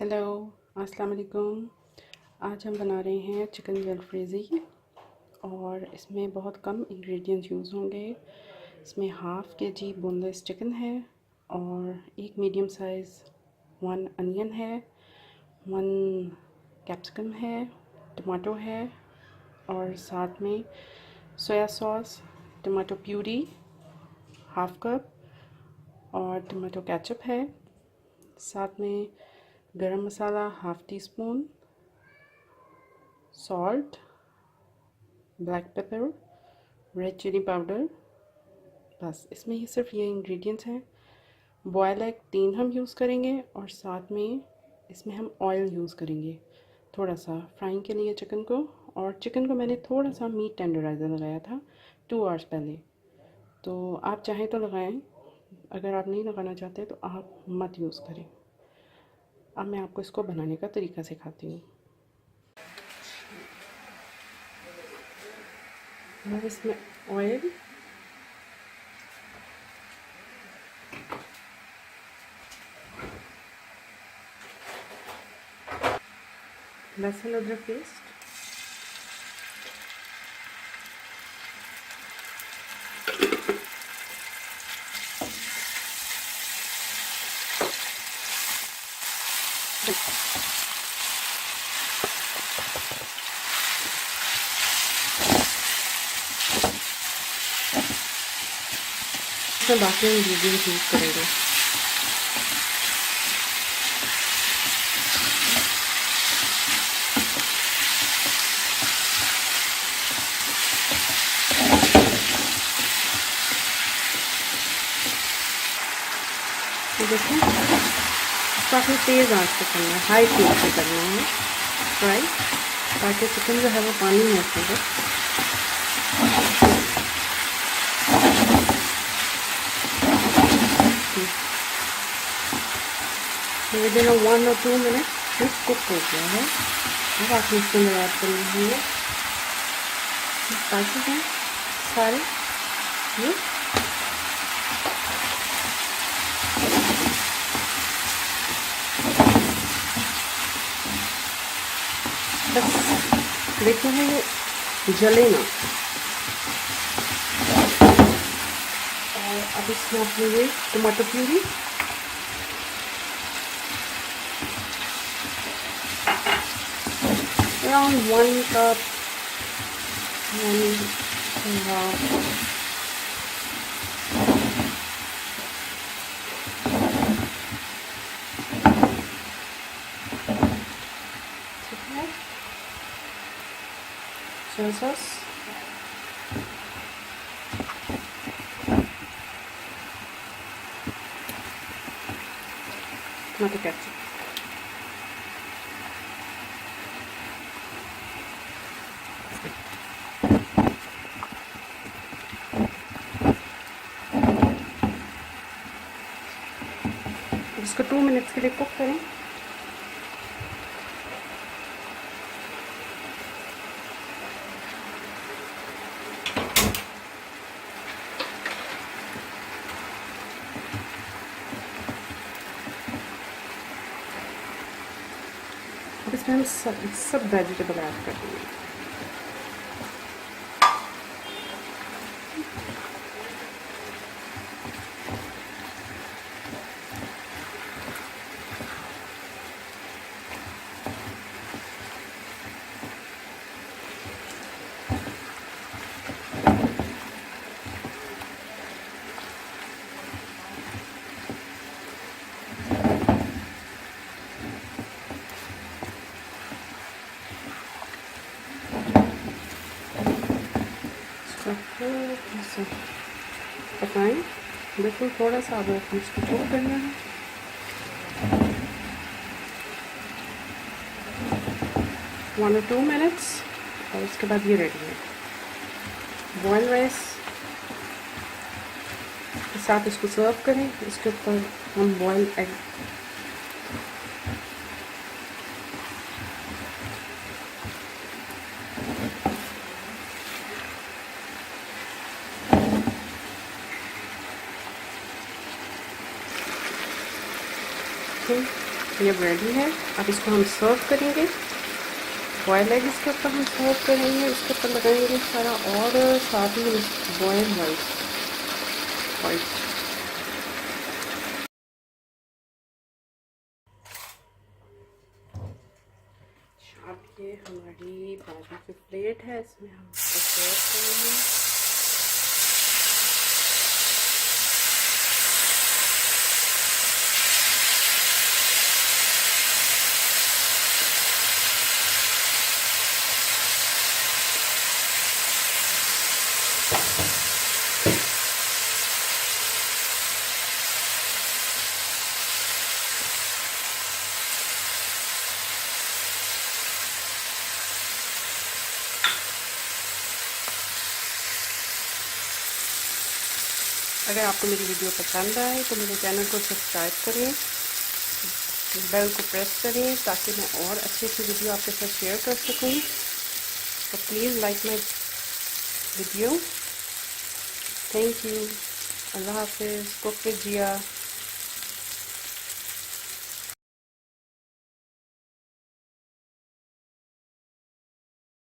Hello, अस्सलाम वालेकुम। आज हम बना रहे हैं चिकन जलफ्रेजी और इसमें बहुत कम इंग्रेडिएंट्स यूज़ होंगे। इसमें हाफ़ kg बोनलेस चिकन है और एक मीडियम साइज़ 1 अनियन है, 1 कैप्सिकम है, टमाटो है और साथ में soya sauce, tomato puree half cup और टमाटो केचप है। साथ में garam masala half teaspoon, salt, black pepper, red chilli powder. बस इसमें ही सिर्फ ये इंग्रेडिएंट्स हैं। बॉयल एग 3 हम यूज़ करेंगे और साथ में इसमें हम ऑयल यूज़ करेंगे थोड़ा सा फ्राइंग के लिए चिकन को। और चिकन को मैंने थोड़ा सा मीट टेंडराइज़र लगाया था 2 आवर्स पहले, तो आप चाहें तो लगाएं, अगर आप नहीं लगाना चाहते तो आप मत यूज़ करें। अब मैं आपको इसको बनाने का तरीका सिखाती हूँ। और इसमें ऑयल, लहसुन अदरक पेस्ट, इसमें बाकी इंग्रेडिएंट्स यूज़ करेंगे। तो देखिए काफ़ी तेज़ आंच पे करना है, हाई फ्लेम पे करना है फ्राई, ताकि चिकन जो है वो पानी में रखेगा। विदिन 1 और 2 मिनट फिश कुक हो गया है। अब आप इसके अंदर ऐड करने होंगे स्पाइसेस हैं सारे ये, बस देखना है ये जले ना। और अब इसमें आप ये tomato puree, around 1 cup, 1 soy sauce, tomato ketchup। इसको 2 मिनट्स के लिए कुक करें। अब इसमें हम सब वेजिटेबल ऐड कर देंगे। पकाएं, बिल्कुल थोड़ा सा अब इसको कुक करना है। वन और 2 मिनट्स और उसके बाद ये रेडी है। बॉयल राइस के साथ इसको सर्व करें। इसके ऊपर हम बॉयल एग ये रेडी है। अब इसको हम सर्व करेंगे। बॉयल एग इसके ऊपर हम सर्व करेंगे, इसके ऊपर लगाएंगे सारा, और साथ ही बॉयल राइस वाइट। अब ये हमारी बाजू की प्लेट है, इसमें हम इसको सर्व करेंगे। अगर आपको मेरी वीडियो पसंद आए तो मेरे चैनल को सब्सक्राइब करें, बेल को प्रेस करें ताकि मैं और अच्छी सी वीडियो आपके साथ शेयर कर सकूं। तो please like my video. Thank you. अल्लाह हाफिज़। Cook with Jiya.